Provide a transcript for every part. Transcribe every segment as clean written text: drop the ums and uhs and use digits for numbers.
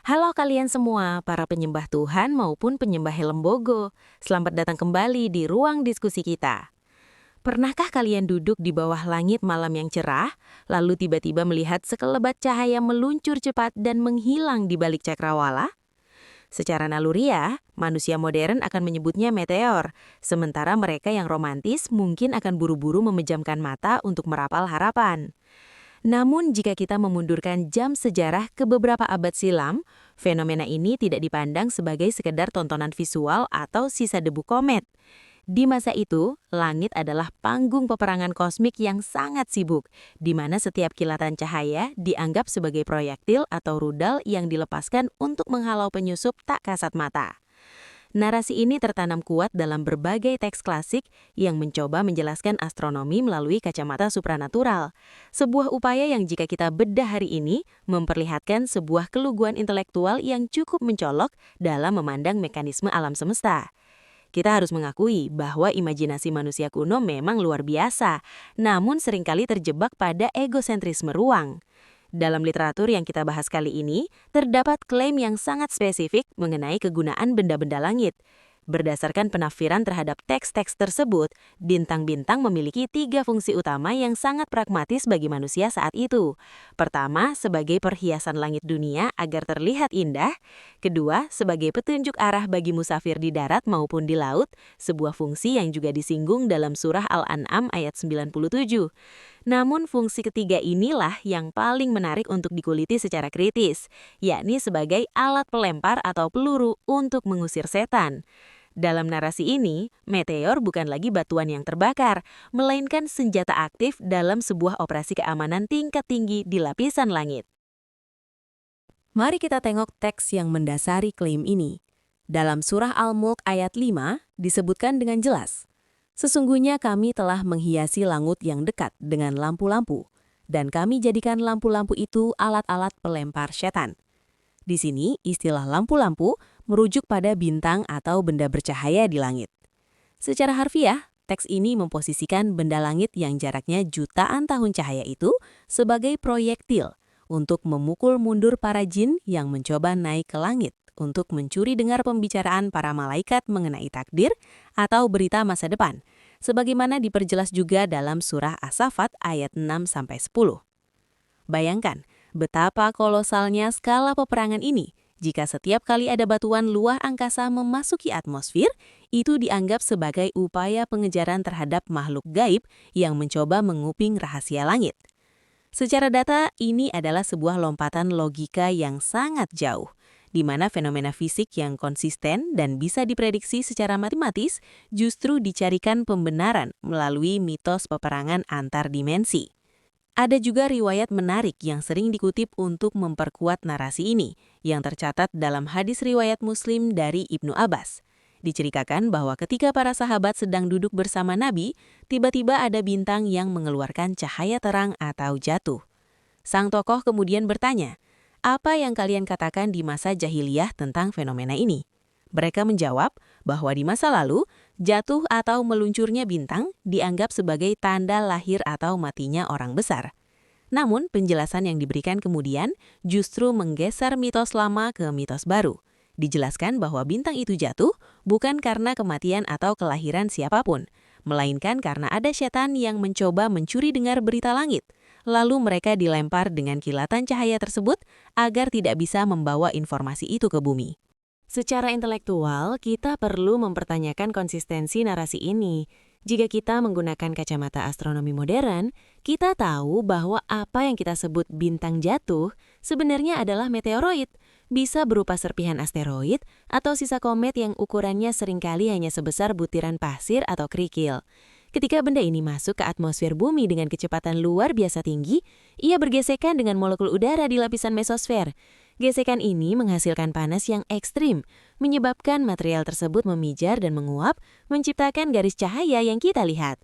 Halo kalian semua, para penyembah Tuhan maupun penyembah helm bogo. Selamat datang kembali di ruang diskusi kita. Pernahkah kalian duduk di bawah langit malam yang cerah, lalu tiba-tiba melihat sekelebat cahaya meluncur cepat dan menghilang di balik cakrawala? Secara naluriah, manusia modern akan menyebutnya meteor, sementara mereka yang romantis mungkin akan buru-buru memejamkan mata untuk merapal harapan. Namun jika kita memundurkan jam sejarah ke beberapa abad silam, fenomena ini tidak dipandang sebagai sekedar tontonan visual atau sisa debu komet. Di masa itu, langit adalah panggung peperangan kosmik yang sangat sibuk, di mana setiap kilatan cahaya dianggap sebagai proyektil atau rudal yang dilepaskan untuk menghalau penyusup tak kasat mata. Narasi ini tertanam kuat dalam berbagai teks klasik yang mencoba menjelaskan astronomi melalui kacamata supranatural. Sebuah upaya yang jika kita bedah hari ini, memperlihatkan sebuah keluguan intelektual yang cukup mencolok dalam memandang mekanisme alam semesta. Kita harus mengakui bahwa imajinasi manusia kuno memang luar biasa, namun seringkali terjebak pada egosentrisme ruang. Dalam literatur yang kita bahas kali ini, terdapat klaim yang sangat spesifik mengenai kegunaan benda-benda langit. Berdasarkan penafsiran terhadap teks-teks tersebut, bintang-bintang memiliki 3 fungsi utama yang sangat pragmatis bagi manusia saat itu. Pertama, sebagai perhiasan langit dunia agar terlihat indah. Kedua, sebagai petunjuk arah bagi musafir di darat maupun di laut, sebuah fungsi yang juga disinggung dalam surah Al-An'am ayat 97. Namun fungsi ketiga inilah yang paling menarik untuk dikuliti secara kritis, yakni sebagai alat pelempar atau peluru untuk mengusir setan. Dalam narasi ini, meteor bukan lagi batuan yang terbakar, melainkan senjata aktif dalam sebuah operasi keamanan tingkat tinggi di lapisan langit. Mari kita tengok teks yang mendasari klaim ini. Dalam surah Al-Mulk ayat 5 disebutkan dengan jelas, "Sesungguhnya kami telah menghiasi langit yang dekat dengan lampu-lampu, dan kami jadikan lampu-lampu itu alat-alat pelempar setan." Di sini, istilah lampu-lampu merujuk pada bintang atau benda bercahaya di langit. Secara harfiah, teks ini memposisikan benda langit yang jaraknya jutaan tahun cahaya itu sebagai proyektil untuk memukul mundur para jin yang mencoba naik ke langit untuk mencuri dengar pembicaraan para malaikat mengenai takdir atau berita masa depan, sebagaimana diperjelas juga dalam surah As-Saffat ayat 6-10. Bayangkan, betapa kolosalnya skala peperangan ini. Jika setiap kali ada batuan luar angkasa memasuki atmosfer, itu dianggap sebagai upaya pengejaran terhadap makhluk gaib yang mencoba menguping rahasia langit. Secara data, ini adalah sebuah lompatan logika yang sangat jauh, di mana fenomena fisik yang konsisten dan bisa diprediksi secara matematis justru dicarikan pembenaran melalui mitos peperangan antar dimensi. Ada juga riwayat menarik yang sering dikutip untuk memperkuat narasi ini, yang tercatat dalam hadis riwayat Muslim dari Ibnu Abbas. Diceritakan bahwa ketika para sahabat sedang duduk bersama Nabi, tiba-tiba ada bintang yang mengeluarkan cahaya terang atau jatuh. Sang tokoh kemudian bertanya, "Apa yang kalian katakan di masa jahiliyah tentang fenomena ini?" Mereka menjawab bahwa di masa lalu, jatuh atau meluncurnya bintang dianggap sebagai tanda lahir atau matinya orang besar. Namun, penjelasan yang diberikan kemudian justru menggeser mitos lama ke mitos baru. Dijelaskan bahwa bintang itu jatuh bukan karena kematian atau kelahiran siapapun, melainkan karena ada setan yang mencoba mencuri dengar berita langit. Lalu mereka dilempar dengan kilatan cahaya tersebut agar tidak bisa membawa informasi itu ke bumi. Secara intelektual, kita perlu mempertanyakan konsistensi narasi ini. Jika kita menggunakan kacamata astronomi modern, kita tahu bahwa apa yang kita sebut bintang jatuh sebenarnya adalah meteoroid, bisa berupa serpihan asteroid atau sisa komet yang ukurannya seringkali hanya sebesar butiran pasir atau kerikil. Ketika benda ini masuk ke atmosfer bumi dengan kecepatan luar biasa tinggi, ia bergesekan dengan molekul udara di lapisan mesosfer. Gesekan ini menghasilkan panas yang ekstrim, menyebabkan material tersebut memijar dan menguap, menciptakan garis cahaya yang kita lihat.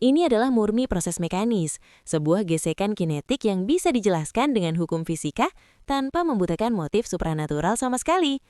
Ini adalah murni proses mekanis, sebuah gesekan kinetik yang bisa dijelaskan dengan hukum fisika tanpa membutuhkan motif supranatural sama sekali.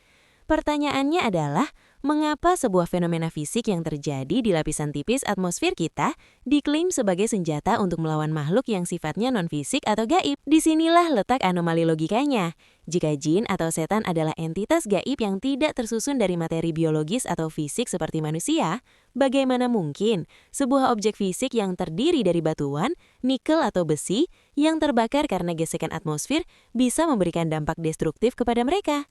Pertanyaannya adalah, Mengapa sebuah fenomena fisik yang terjadi di lapisan tipis atmosfer kita diklaim sebagai senjata untuk melawan makhluk yang sifatnya non-fisik atau gaib? Disinilah letak anomali logikanya. Jika jin atau setan adalah entitas gaib yang tidak tersusun dari materi biologis atau fisik seperti manusia, bagaimana mungkin sebuah objek fisik yang terdiri dari batuan, nikel atau besi yang terbakar karena gesekan atmosfer bisa memberikan dampak destruktif kepada mereka?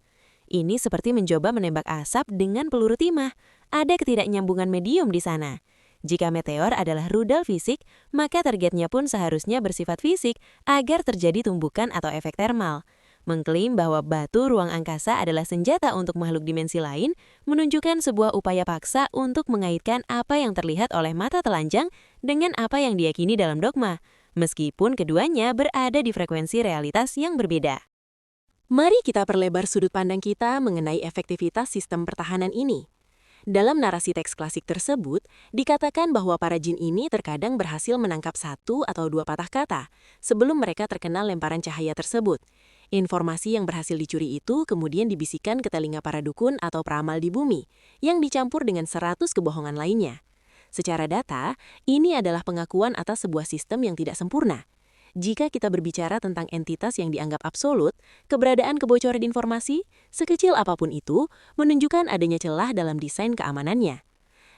Ini seperti mencoba menembak asap dengan peluru timah. Ada ketidaknyambungan medium di sana. Jika meteor adalah rudal fisik, maka targetnya pun seharusnya bersifat fisik agar terjadi tumbukan atau efek termal. Mengklaim bahwa batu ruang angkasa adalah senjata untuk makhluk dimensi lain, menunjukkan sebuah upaya paksa untuk mengaitkan apa yang terlihat oleh mata telanjang dengan apa yang diyakini dalam dogma, meskipun keduanya berada di frekuensi realitas yang berbeda. Mari kita perlebar sudut pandang kita mengenai efektivitas sistem pertahanan ini. Dalam narasi teks klasik tersebut, dikatakan bahwa para jin ini terkadang berhasil menangkap 1 atau 2 patah kata sebelum mereka terkena lemparan cahaya tersebut. Informasi yang berhasil dicuri itu kemudian dibisikkan ke telinga para dukun atau peramal di bumi, yang dicampur dengan 100 kebohongan lainnya. Secara data, ini adalah pengakuan atas sebuah sistem yang tidak sempurna. Jika kita berbicara tentang entitas yang dianggap absolut, keberadaan kebocoran informasi, sekecil apapun itu, menunjukkan adanya celah dalam desain keamanannya.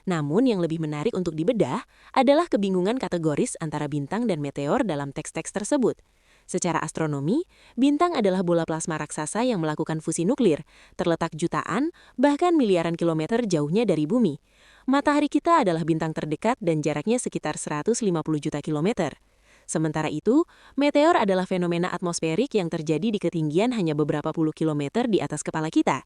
Namun yang lebih menarik untuk dibedah adalah kebingungan kategoris antara bintang dan meteor dalam teks-teks tersebut. Secara astronomi, bintang adalah bola plasma raksasa yang melakukan fusi nuklir, terletak jutaan, bahkan miliaran kilometer jauhnya dari bumi. Matahari kita adalah bintang terdekat dan jaraknya sekitar 150 juta kilometer. Sementara itu, meteor adalah fenomena atmosferik yang terjadi di ketinggian hanya beberapa puluh kilometer di atas kepala kita.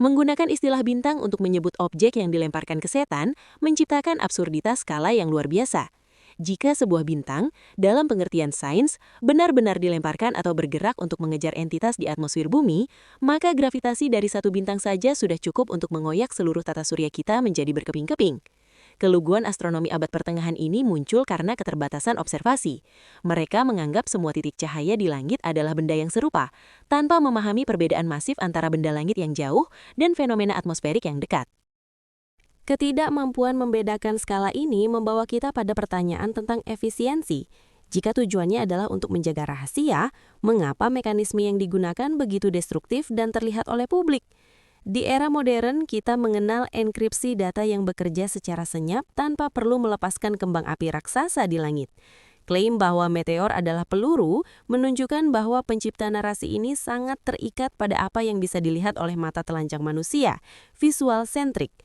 Menggunakan istilah bintang untuk menyebut objek yang dilemparkan ke setan menciptakan absurditas skala yang luar biasa. Jika sebuah bintang, dalam pengertian sains, benar-benar dilemparkan atau bergerak untuk mengejar entitas di atmosfer bumi, maka gravitasi dari satu bintang saja sudah cukup untuk mengoyak seluruh tata surya kita menjadi berkeping-keping. Keluguan astronomi abad pertengahan ini muncul karena keterbatasan observasi. Mereka menganggap semua titik cahaya di langit adalah benda yang serupa, tanpa memahami perbedaan masif antara benda langit yang jauh dan fenomena atmosferik yang dekat. Ketidakmampuan membedakan skala ini membawa kita pada pertanyaan tentang efisiensi. Jika tujuannya adalah untuk menjaga rahasia, mengapa mekanisme yang digunakan begitu destruktif dan terlihat oleh publik? Di era modern, kita mengenal enkripsi data yang bekerja secara senyap tanpa perlu melepaskan kembang api raksasa di langit. Klaim bahwa meteor adalah peluru menunjukkan bahwa pencipta narasi ini sangat terikat pada apa yang bisa dilihat oleh mata telanjang manusia, visual sentrik.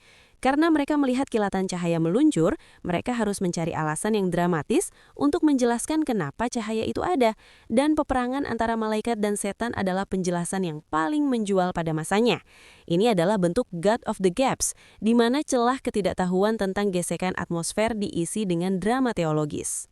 Karena mereka melihat kilatan cahaya meluncur, mereka harus mencari alasan yang dramatis untuk menjelaskan kenapa cahaya itu ada, dan peperangan antara malaikat dan setan adalah penjelasan yang paling menjual pada masanya. Ini adalah bentuk God of the Gaps, di mana celah ketidaktahuan tentang gesekan atmosfer diisi dengan drama teologis.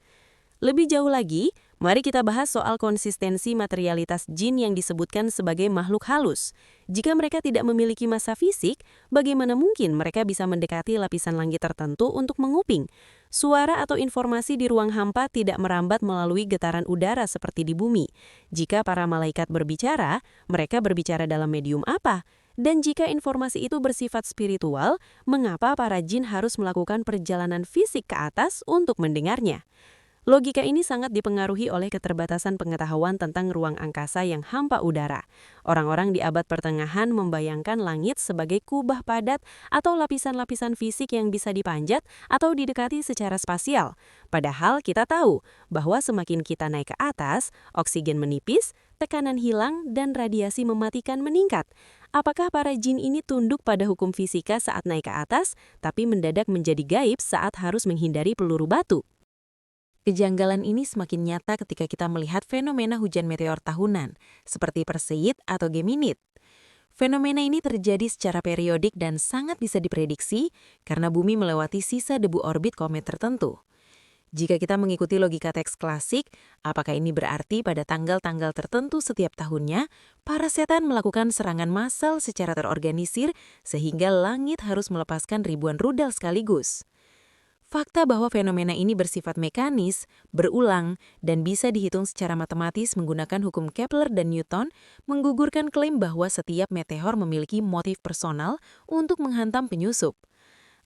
Lebih jauh lagi, mari kita bahas soal konsistensi materialitas jin yang disebutkan sebagai makhluk halus. Jika mereka tidak memiliki massa fisik, bagaimana mungkin mereka bisa mendekati lapisan langit tertentu untuk menguping? Suara atau informasi di ruang hampa tidak merambat melalui getaran udara seperti di bumi. Jika para malaikat berbicara, mereka berbicara dalam medium apa? Dan jika informasi itu bersifat spiritual, mengapa para jin harus melakukan perjalanan fisik ke atas untuk mendengarnya? Logika ini sangat dipengaruhi oleh keterbatasan pengetahuan tentang ruang angkasa yang hampa udara. Orang-orang di abad pertengahan membayangkan langit sebagai kubah padat atau lapisan-lapisan fisik yang bisa dipanjat atau didekati secara spasial. Padahal kita tahu bahwa semakin kita naik ke atas, oksigen menipis, tekanan hilang, dan radiasi mematikan meningkat. Apakah para jin ini tunduk pada hukum fisika saat naik ke atas, tapi mendadak menjadi gaib saat harus menghindari peluru batu? Kejanggalan ini semakin nyata ketika kita melihat fenomena hujan meteor tahunan, seperti Perseid atau Geminid. Fenomena ini terjadi secara periodik dan sangat bisa diprediksi karena bumi melewati sisa debu orbit komet tertentu. Jika kita mengikuti logika teks klasik, apakah ini berarti pada tanggal-tanggal tertentu setiap tahunnya, para setan melakukan serangan massal secara terorganisir sehingga langit harus melepaskan ribuan rudal sekaligus? Fakta bahwa fenomena ini bersifat mekanis, berulang, dan bisa dihitung secara matematis menggunakan hukum Kepler dan Newton menggugurkan klaim bahwa setiap meteor memiliki motif personal untuk menghantam penyusup.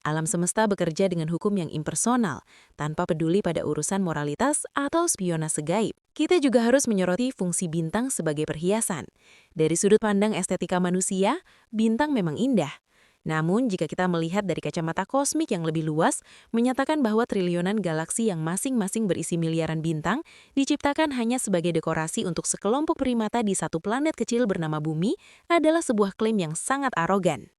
Alam semesta bekerja dengan hukum yang impersonal, tanpa peduli pada urusan moralitas atau spionase gaib. Kita juga harus menyoroti fungsi bintang sebagai perhiasan. Dari sudut pandang estetika manusia, bintang memang indah. Namun, jika kita melihat dari kacamata kosmik yang lebih luas, menyatakan bahwa triliunan galaksi yang masing-masing berisi miliaran bintang diciptakan hanya sebagai dekorasi untuk sekelompok primata di satu planet kecil bernama Bumi adalah sebuah klaim yang sangat arogan.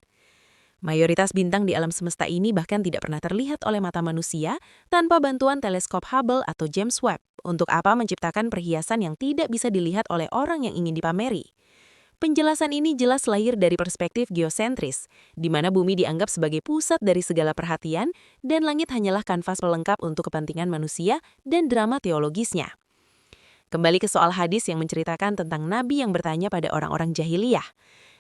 Mayoritas bintang di alam semesta ini bahkan tidak pernah terlihat oleh mata manusia tanpa bantuan teleskop Hubble atau James Webb. Untuk apa menciptakan perhiasan yang tidak bisa dilihat oleh orang yang ingin dipameri? Penjelasan ini jelas lahir dari perspektif geosentris, di mana bumi dianggap sebagai pusat dari segala perhatian dan langit hanyalah kanvas pelengkap untuk kepentingan manusia dan drama teologisnya. Kembali ke soal hadis yang menceritakan tentang nabi yang bertanya pada orang-orang jahiliyah.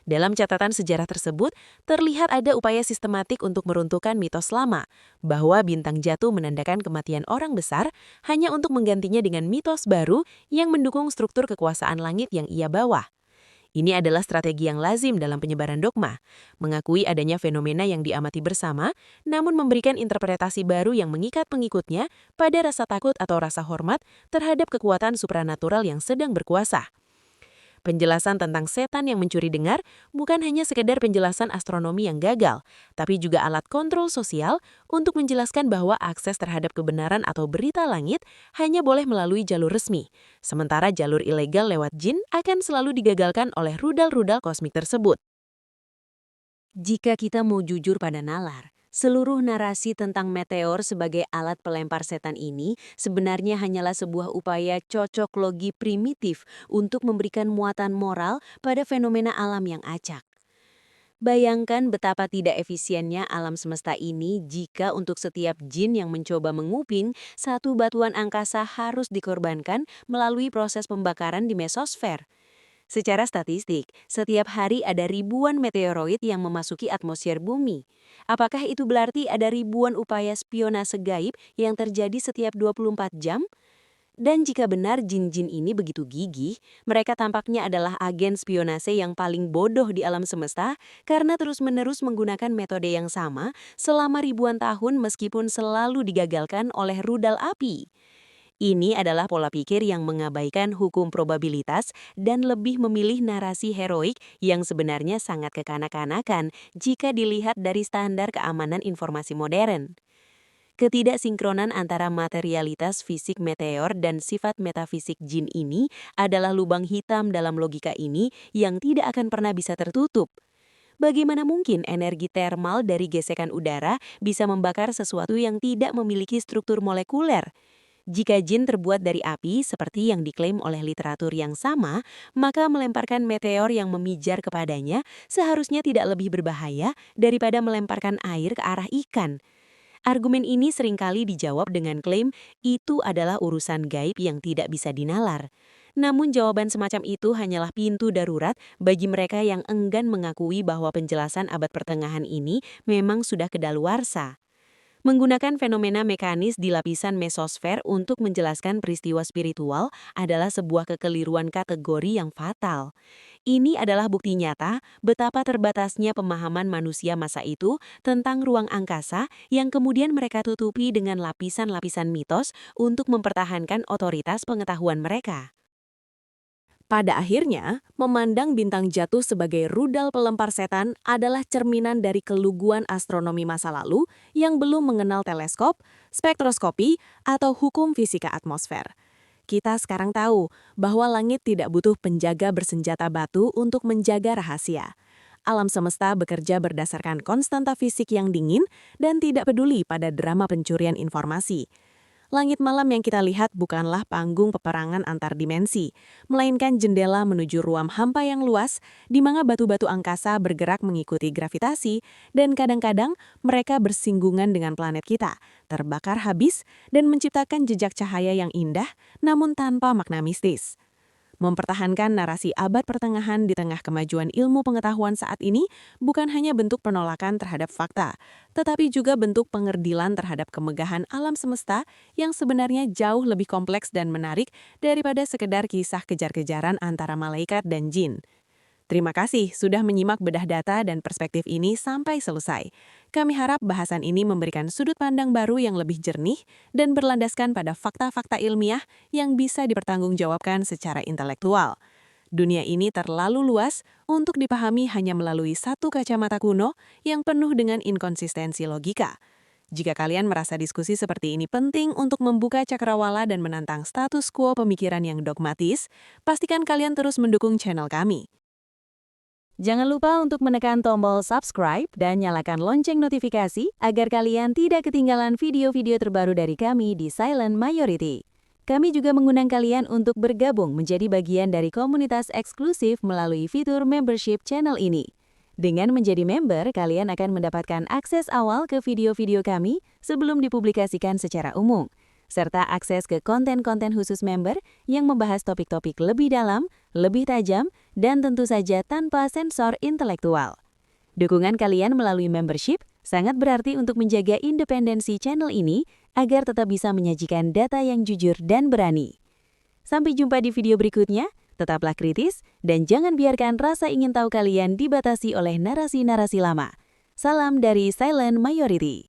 Dalam catatan sejarah tersebut, terlihat ada upaya sistematik untuk meruntuhkan mitos lama, bahwa bintang jatuh menandakan kematian orang besar hanya untuk menggantinya dengan mitos baru yang mendukung struktur kekuasaan langit yang ia bawa. Ini adalah strategi yang lazim dalam penyebaran dogma, mengakui adanya fenomena yang diamati bersama, namun memberikan interpretasi baru yang mengikat pengikutnya pada rasa takut atau rasa hormat terhadap kekuatan supranatural yang sedang berkuasa. Penjelasan tentang setan yang mencuri dengar bukan hanya sekedar penjelasan astronomi yang gagal, tapi juga alat kontrol sosial untuk menjelaskan bahwa akses terhadap kebenaran atau berita langit hanya boleh melalui jalur resmi, sementara jalur ilegal lewat jin akan selalu digagalkan oleh rudal-rudal kosmik tersebut. Jika kita mau jujur pada nalar, seluruh narasi tentang meteor sebagai alat pelempar setan ini sebenarnya hanyalah sebuah upaya cocok logi primitif untuk memberikan muatan moral pada fenomena alam yang acak. Bayangkan betapa tidak efisiennya alam semesta ini jika untuk setiap jin yang mencoba menguping, satu batuan angkasa harus dikorbankan melalui proses pembakaran di mesosfer. Secara statistik, setiap hari ada ribuan meteoroid yang memasuki atmosfer bumi. Apakah itu berarti ada ribuan upaya spionase gaib yang terjadi setiap 24 jam? Dan jika benar jin-jin ini begitu gigih, mereka tampaknya adalah agen spionase yang paling bodoh di alam semesta karena terus-menerus menggunakan metode yang sama selama ribuan tahun meskipun selalu digagalkan oleh rudal api. Ini adalah pola pikir yang mengabaikan hukum probabilitas dan lebih memilih narasi heroik yang sebenarnya sangat kekanak-kanakan jika dilihat dari standar keamanan informasi modern. Ketidaksinkronan antara materialitas fisik meteor dan sifat metafisik jin ini adalah lubang hitam dalam logika ini yang tidak akan pernah bisa tertutup. Bagaimana mungkin energi termal dari gesekan udara bisa membakar sesuatu yang tidak memiliki struktur molekuler? Jika jin terbuat dari api seperti yang diklaim oleh literatur yang sama, maka melemparkan meteor yang memijar kepadanya seharusnya tidak lebih berbahaya daripada melemparkan air ke arah ikan. Argumen ini seringkali dijawab dengan klaim itu adalah urusan gaib yang tidak bisa dinalar. Namun jawaban semacam itu hanyalah pintu darurat bagi mereka yang enggan mengakui bahwa penjelasan abad pertengahan ini memang sudah kedaluarsa. Menggunakan fenomena mekanis di lapisan mesosfer untuk menjelaskan peristiwa spiritual adalah sebuah kekeliruan kategori yang fatal. Ini adalah bukti nyata betapa terbatasnya pemahaman manusia masa itu tentang ruang angkasa yang kemudian mereka tutupi dengan lapisan-lapisan mitos untuk mempertahankan otoritas pengetahuan mereka. Pada akhirnya, memandang bintang jatuh sebagai rudal pelempar setan adalah cerminan dari keluguan astronomi masa lalu yang belum mengenal teleskop, spektroskopi, atau hukum fisika atmosfer. Kita sekarang tahu bahwa langit tidak butuh penjaga bersenjata batu untuk menjaga rahasia. Alam semesta bekerja berdasarkan konstanta fisik yang dingin dan tidak peduli pada drama pencurian informasi. Langit malam yang kita lihat bukanlah panggung peperangan antar dimensi, melainkan jendela menuju ruang hampa yang luas, di mana batu-batu angkasa bergerak mengikuti gravitasi, dan kadang-kadang mereka bersinggungan dengan planet kita, terbakar habis, dan menciptakan jejak cahaya yang indah, namun tanpa makna mistis. Mempertahankan narasi abad pertengahan di tengah kemajuan ilmu pengetahuan saat ini bukan hanya bentuk penolakan terhadap fakta, tetapi juga bentuk pengerdilan terhadap kemegahan alam semesta yang sebenarnya jauh lebih kompleks dan menarik daripada sekedar kisah kejar-kejaran antara malaikat dan jin. Terima kasih sudah menyimak bedah data dan perspektif ini sampai selesai. Kami harap bahasan ini memberikan sudut pandang baru yang lebih jernih dan berlandaskan pada fakta-fakta ilmiah yang bisa dipertanggungjawabkan secara intelektual. Dunia ini terlalu luas untuk dipahami hanya melalui satu kacamata kuno yang penuh dengan inkonsistensi logika. Jika kalian merasa diskusi seperti ini penting untuk membuka cakrawala dan menantang status quo pemikiran yang dogmatis, pastikan kalian terus mendukung channel kami. Jangan lupa untuk menekan tombol subscribe dan nyalakan lonceng notifikasi agar kalian tidak ketinggalan video-video terbaru dari kami di Silent Majority. Kami juga mengundang kalian untuk bergabung menjadi bagian dari komunitas eksklusif melalui fitur membership channel ini. Dengan menjadi member, kalian akan mendapatkan akses awal ke video-video kami sebelum dipublikasikan secara umum, serta akses ke konten-konten khusus member yang membahas topik-topik lebih dalam, lebih tajam, dan tentu saja tanpa sensor intelektual. Dukungan kalian melalui membership sangat berarti untuk menjaga independensi channel ini agar tetap bisa menyajikan data yang jujur dan berani. Sampai jumpa di video berikutnya, tetaplah kritis, dan jangan biarkan rasa ingin tahu kalian dibatasi oleh narasi-narasi lama. Salam dari Silent Majority.